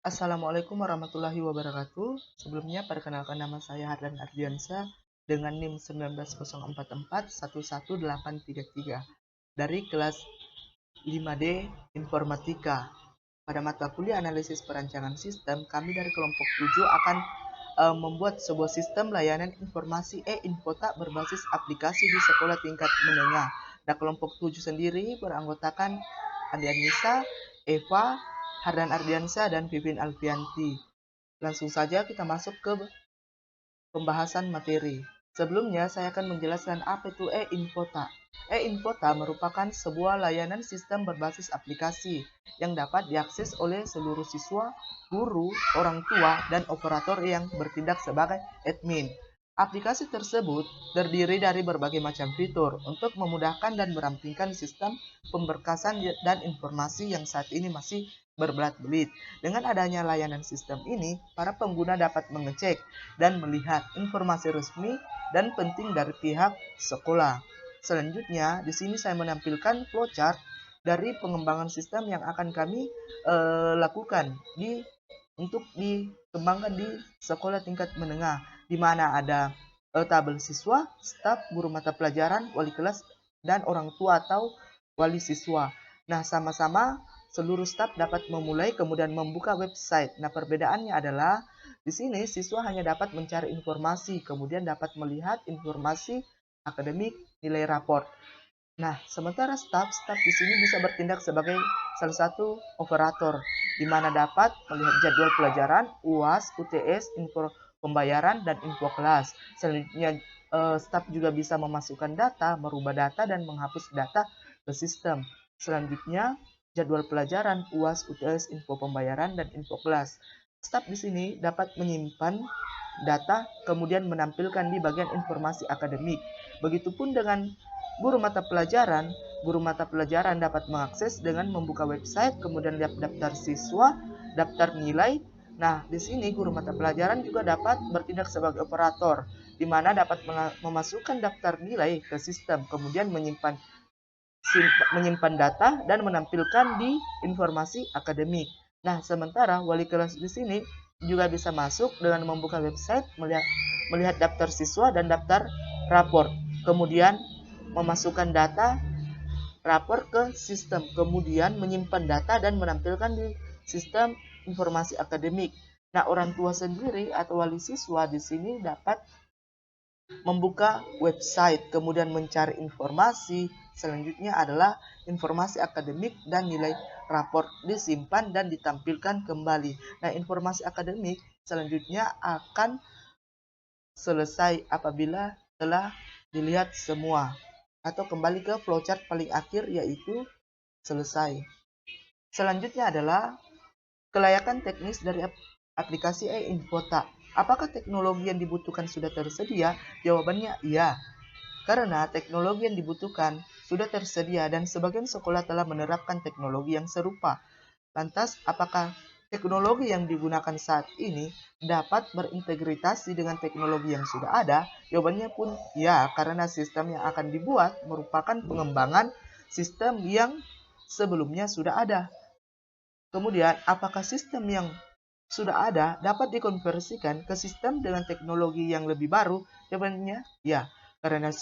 Assalamualaikum warahmatullahi wabarakatuh. Sebelumnya perkenalkan nama saya Hardan Ardiansa dengan NIM 194411833 dari kelas 5D Informatika. Pada mata kuliah analisis perancangan sistem, kami dari kelompok 7 akan membuat sebuah sistem layanan informasi e-infota berbasis aplikasi di sekolah tingkat menengah. Nah, kelompok 7 sendiri beranggotakan Andi Anissa, Eva, Hardan Ardiansa, dan Vivin Alfianti. Langsung saja kita masuk ke pembahasan materi. Sebelumnya saya akan menjelaskan apa itu e-infota. E-infota merupakan sebuah layanan sistem berbasis aplikasi yang dapat diakses oleh seluruh siswa, guru, orang tua, dan operator yang bertindak sebagai admin. Aplikasi tersebut terdiri dari berbagai macam fitur untuk memudahkan dan merampingkan sistem pemberkasan dan informasi yang saat ini masih berbelat-belit. Dengan adanya layanan sistem ini, para pengguna dapat mengecek dan melihat informasi resmi dan penting dari pihak sekolah. Selanjutnya, di sini saya menampilkan flowchart dari pengembangan sistem yang akan kami lakukan untuk dikembangkan di sekolah tingkat menengah, di mana ada tabel siswa, staf, guru mata pelajaran, wali kelas, dan orang tua atau wali siswa. Nah, sama-sama seluruh staf dapat memulai kemudian membuka website. Nah, perbedaannya adalah di sini siswa hanya dapat mencari informasi, kemudian dapat melihat informasi akademik, nilai raport. Nah, sementara staf di sini bisa bertindak sebagai salah satu operator, di mana dapat melihat jadwal pelajaran, UAS, UTS, info pembayaran, dan info kelas. Selanjutnya, staf juga bisa memasukkan data, merubah data, dan menghapus data ke sistem. Selanjutnya, jadwal pelajaran, UAS, UTS, info pembayaran, dan info kelas. Staf di sini dapat menyimpan data, kemudian menampilkan di bagian informasi akademik. Begitupun dengan guru mata pelajaran dapat mengakses dengan membuka website, kemudian lihat daftar siswa, daftar nilai. Nah, di sini guru mata pelajaran juga dapat bertindak sebagai operator, di mana dapat memasukkan daftar nilai ke sistem, kemudian menyimpan data dan menampilkan di informasi akademik. Nah, sementara wali kelas di sini juga bisa masuk dengan membuka website, melihat daftar siswa dan daftar raport, kemudian memasukkan data rapor ke sistem, kemudian menyimpan data dan menampilkan di sistem informasi akademik. Nah, orang tua sendiri atau wali siswa di sini dapat membuka website, kemudian mencari informasi. Selanjutnya adalah informasi akademik dan nilai rapor disimpan dan ditampilkan kembali. Nah, informasi akademik selanjutnya akan selesai apabila telah dilihat semua, atau kembali ke flowchart paling akhir yaitu selesai. Selanjutnya adalah kelayakan teknis dari aplikasi e-infota. Apakah teknologi yang dibutuhkan sudah tersedia? Jawabannya iya, karena teknologi yang dibutuhkan sudah tersedia dan sebagian sekolah telah menerapkan teknologi yang serupa. Lantas, apakah teknologi yang digunakan saat ini dapat berintegrasi dengan teknologi yang sudah ada? Jawabannya pun ya, karena sistem yang akan dibuat merupakan pengembangan sistem yang sebelumnya sudah ada. Kemudian, apakah sistem yang sudah ada dapat dikonversikan ke sistem dengan teknologi yang lebih baru? Jawabannya ya, karena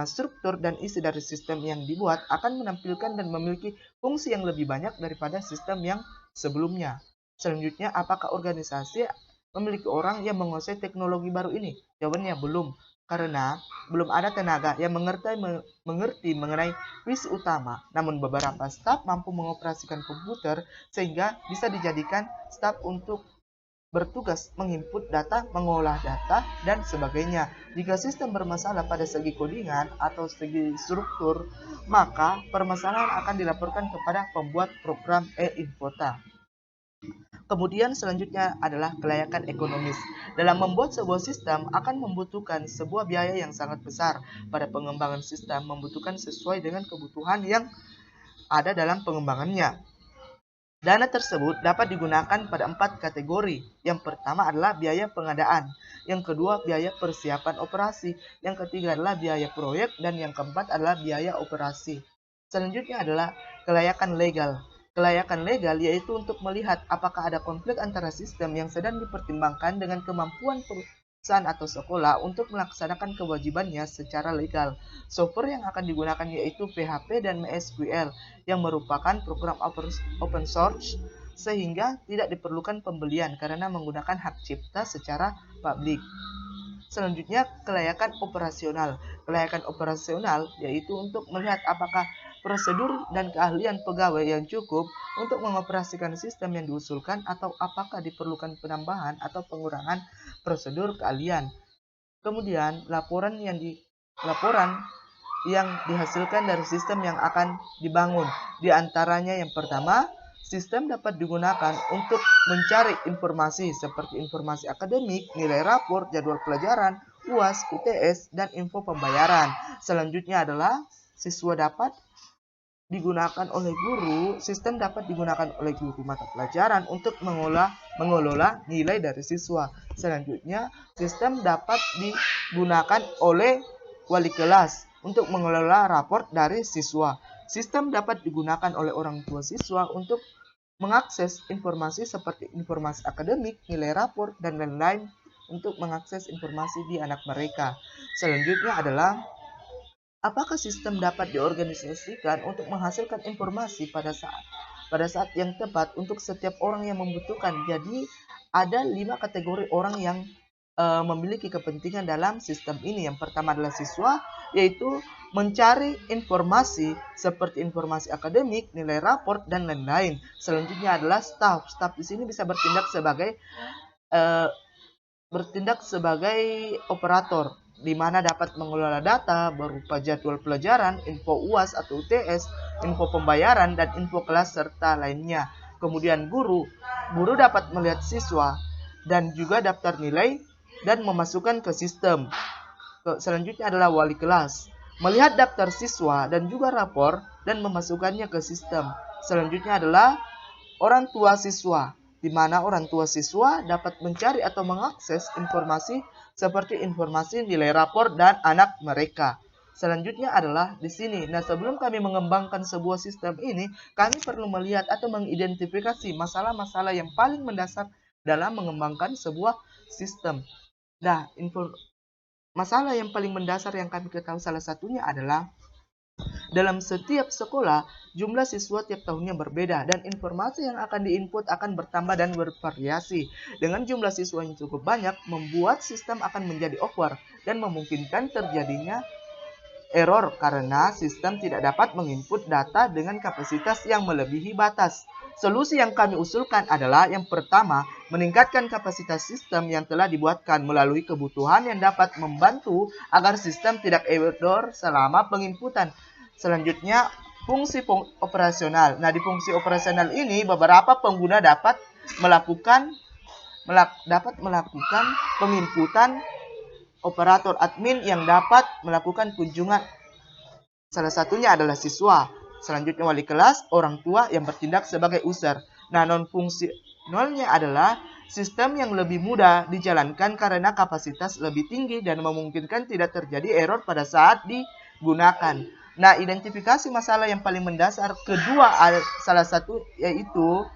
struktur dan isi dari sistem yang dibuat akan menampilkan dan memiliki fungsi yang lebih banyak daripada sistem yang sebelumnya. Selanjutnya, apakah organisasi memiliki orang yang menguasai teknologi baru ini? Jawabannya belum, karena belum ada tenaga yang mengerti mengenai visi utama. Namun beberapa staf mampu mengoperasikan komputer sehingga bisa dijadikan staf untuk bertugas menginput data, mengolah data, dan sebagainya. Jika sistem bermasalah pada segi codingan atau segi struktur, maka permasalahan akan dilaporkan kepada pembuat program e-infota. Kemudian selanjutnya adalah kelayakan ekonomis. Dalam membuat sebuah sistem akan membutuhkan sebuah biaya yang sangat besar. Pada pengembangan sistem membutuhkan sesuai dengan kebutuhan yang ada dalam pengembangannya. Dana tersebut dapat digunakan pada 4 kategori. Yang pertama adalah biaya pengadaan. Yang kedua biaya persiapan operasi. Yang ketiga adalah biaya proyek. Dan yang keempat adalah biaya operasi. Selanjutnya adalah kelayakan legal. Kelayakan legal yaitu untuk melihat apakah ada konflik antara sistem yang sedang dipertimbangkan dengan kemampuan perusahaan atau sekolah untuk melaksanakan kewajibannya secara legal. Software yang akan digunakan yaitu PHP dan MySQL yang merupakan program open source sehingga tidak diperlukan pembelian karena menggunakan hak cipta secara publik. Selanjutnya, kelayakan operasional. Kelayakan operasional yaitu untuk melihat apakah prosedur dan keahlian pegawai yang cukup untuk mengoperasikan sistem yang diusulkan atau apakah diperlukan penambahan atau pengurangan prosedur keahlian. Kemudian, laporan yang dihasilkan dari sistem yang akan dibangun. Di antaranya yang pertama, sistem dapat digunakan untuk mencari informasi seperti informasi akademik, nilai rapor, jadwal pelajaran, UAS, UTS, dan info pembayaran. Selanjutnya adalah siswa dapat digunakan oleh guru. Sistem dapat digunakan oleh guru mata pelajaran untuk mengelola nilai dari siswa. Selanjutnya, sistem dapat digunakan oleh wali kelas untuk mengelola raport dari siswa. Sistem dapat digunakan oleh orang tua siswa untuk mengakses informasi seperti informasi akademik, nilai rapor, dan lain-lain untuk mengakses informasi di anak mereka. Selanjutnya adalah apakah sistem dapat diorganisasikan untuk menghasilkan informasi pada saat yang tepat untuk setiap orang yang membutuhkan. Jadi ada 5 kategori orang yang memiliki kepentingan dalam sistem ini. Yang pertama adalah siswa, yaitu mencari informasi seperti informasi akademik, nilai raport, dan lain-lain. Selanjutnya adalah staff. Staff di sini bisa bertindak sebagai operator, di mana dapat mengelola data berupa jadwal pelajaran, info UAS atau UTS, info pembayaran, dan info kelas serta lainnya. Kemudian guru dapat melihat siswa dan juga daftar nilai dan memasukkan ke sistem. Selanjutnya adalah wali kelas, melihat daftar siswa dan juga rapor dan memasukkannya ke sistem. Selanjutnya adalah orang tua siswa, di mana orang tua siswa dapat mencari atau mengakses informasi seperti informasi nilai rapor dan anak mereka. Selanjutnya adalah di sini. Nah, sebelum kami mengembangkan sebuah sistem ini, kami perlu melihat atau mengidentifikasi masalah-masalah yang paling mendasar dalam mengembangkan sebuah sistem. Nah, masalah yang paling mendasar yang kami ketahui salah satunya adalah dalam setiap sekolah, jumlah siswa tiap tahunnya berbeda dan informasi yang akan diinput akan bertambah dan bervariasi. Dengan jumlah siswa yang cukup banyak, membuat sistem akan menjadi awkward dan memungkinkan terjadinya error karena sistem tidak dapat menginput data dengan kapasitas yang melebihi batas. Solusi yang kami usulkan adalah yang pertama, meningkatkan kapasitas sistem yang telah dibuatkan melalui kebutuhan yang dapat membantu agar sistem tidak error selama penginputan. Selanjutnya, fungsi operasional. Nah, di fungsi operasional ini beberapa pengguna dapat melakukan penginputan operator admin yang dapat melakukan kunjungan. Salah satunya adalah siswa. Selanjutnya wali kelas, orang tua yang bertindak sebagai user. Nah, non-fungsionalnya adalah sistem yang lebih mudah dijalankan karena kapasitas lebih tinggi dan memungkinkan tidak terjadi error pada saat digunakan. Nah, identifikasi masalah yang paling mendasar kedua salah satu yaitu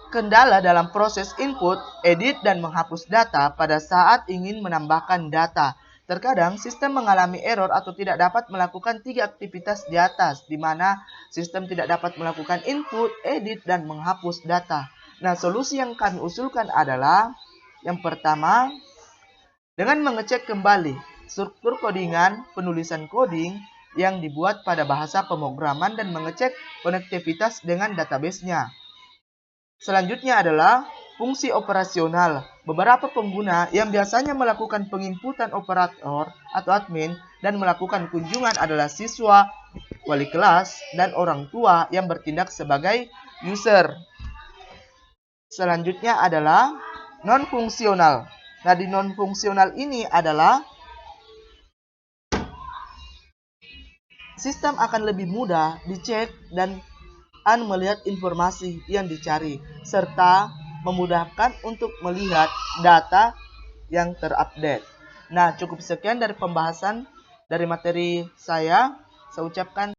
kendala dalam proses input, edit, dan menghapus data pada saat ingin menambahkan data. Terkadang sistem mengalami error atau tidak dapat melakukan 3 aktivitas di atas, di mana sistem tidak dapat melakukan input, edit, dan menghapus data. Nah, solusi yang kami usulkan adalah yang pertama, dengan mengecek kembali struktur codingan, penulisan coding yang dibuat pada bahasa pemrograman dan mengecek konektivitas dengan database-nya. Selanjutnya adalah fungsi operasional. Beberapa pengguna yang biasanya melakukan penginputan operator atau admin dan melakukan kunjungan adalah siswa, wali kelas, dan orang tua yang bertindak sebagai user. Selanjutnya adalah non-fungsional. Nah, di non-fungsional ini adalah sistem akan lebih mudah dicek dan melihat informasi yang dicari, serta memudahkan untuk melihat data yang terupdate. Nah, cukup sekian dari pembahasan dari materi saya. Saya ucapkan